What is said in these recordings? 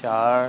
4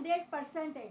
100%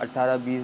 18-20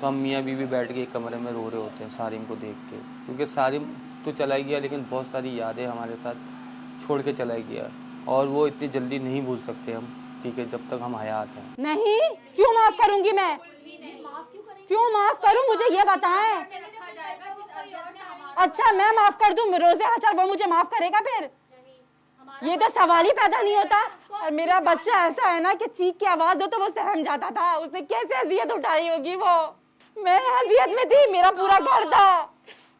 तो हम मियाँ बीवी बैठ के एक कमरे में रो रहे होते हैं सारिम को देख के, क्योंकि सारिम तो चला गया लेकिन बहुत सारी यादें हमारे साथ छोड़ के चला गया, और वो इतनी जल्दी नहीं भूल सकते हम, ठीक है, जब तक हम हयात हैं। नहीं, क्यों माफ करूंगी मैं? क्यों माफ करूं, मुझे ये बताएं। अच्छा मैं माफ कर दूं, रोज़े आचार वो मुझे माफ करेगा फिर? ये तो सवाल ही पैदा नहीं होता। और मेरा बच्चा ऐसा है ना कि चीख की आवाज हो तो वो सहम जाता था, उसने कैसे अजियत उठाई होगी वो। मैं अजियत में थी, मेरा पूरा घर था,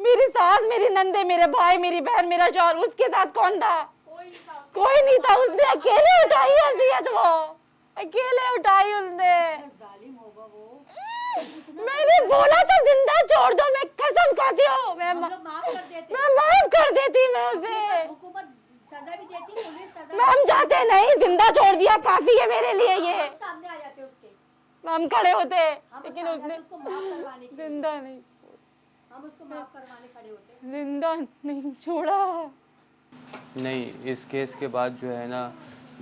मेरी सास, मेरी नंदे, मेरे भाई, मेरी बहन, मेरा शौहर, उसके साथ कौन था? कोई नहीं था, उसने अकेले उठाई अजियत, वो अकेले उठाई उसने। मैंने बोला था जिंदा छोड़ दो, मैं कसम खाती हूँ, मैं माफ कर देती मैं उसे। सजा भी देती, पुलिस सजा मैं हम जाते नहीं, जिंदा छोड़ दिया काफी है मेरे लिए ये। सामने आ जाते उसके, हम खड़े होते हम लेकिन आ उसने जाते उसको माफ करवाने के लिए। जिंदा नहीं, हम उसको माफ करवाने खड़े होते। जिंदा नहीं छोड़ा। नहीं, इस केस के बाद जो है ना,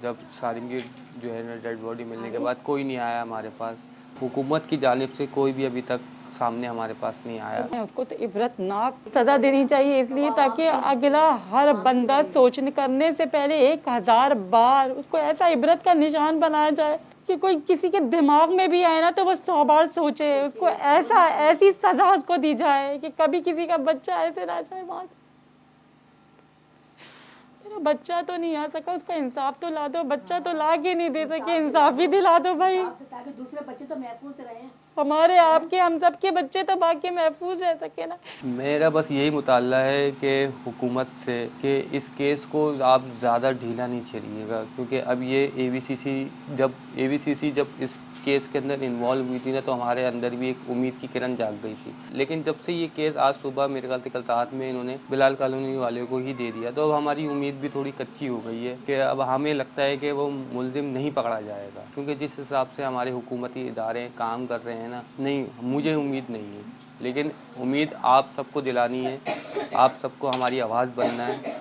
जब सारिम की जो है ना डेड बॉडी मिलने के बाद कोई नहीं आया हमारे पास, हुकूमत की जानिब से कोई भी अभी तक सामने हमारे पास नहीं आया। उसको तो इबरतनाक सजा देनी चाहिए, इसलिए ताकि अगला हर बंदा सोचने करने से पहले 1000 बार उसको ऐसा इबरत का निशान बनाया जाए कि कोई किसी के दिमाग में भी आए ना तो वो 100 बार सोचे, उसको ऐसी सजा उसको दी जाए कि कभी किसी का बच्चा ऐसे ना जाए वहां से। मेरा बच्चा तो नहीं आ सका, उसका इंसाफ तो ला दो, बच्चा तो ला के नहीं दे सके, इंसाफ ही दिला दो भाई। ताकि दूसरे बच्चे तो महफूज रहे, हमारे आपके हम सबके बच्चे तो बाकी महफूज रह सके ना। मेरा बस यही मुताल्ला है कि हुकूमत से कि इस केस को आप ज़्यादा ढीला नहीं छेड़िएगा, क्योंकि अब ये एवीसीसी जब इस केस के अंदर इन्वॉल्व हुई थी ना, तो हमारे अंदर भी एक उम्मीद की किरण जाग गई थी। लेकिन जब से ये केस आज सुबह मेरे ख्याल से कल रात में इन्होंने बिलाल कॉलोनी वाले को ही दे दिया, तो अब हमारी उम्मीद भी थोड़ी कच्ची हो गई है कि अब हमें लगता है कि वो मुलजिम नहीं पकड़ा जाएगा, क्योंकि जिस हिसाब से हमारे हुकूमती इदारे काम कर रहे हैं ना, नहीं, मुझे उम्मीद नहीं है। लेकिन उम्मीद आप सबको दिलानी है, आप सबको हमारी आवाज़ बनना है।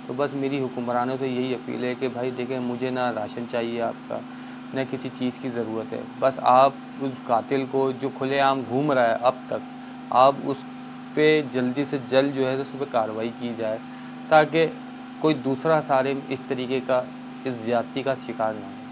तो बस मेरी हुक्मरानों से यही अपील है कि भाई देखें, मुझे ना राशन चाहिए आपका, न किसी चीज़ की ज़रूरत है, बस आप उस कातिल को जो खुलेआम घूम रहा है अब तक, आप उस पे जल्दी से जल्द जो है उस पर कार्रवाई की जाए, ताकि कोई दूसरा सारिम इस तरीके का, इस ज़्यादती का शिकार ना हो।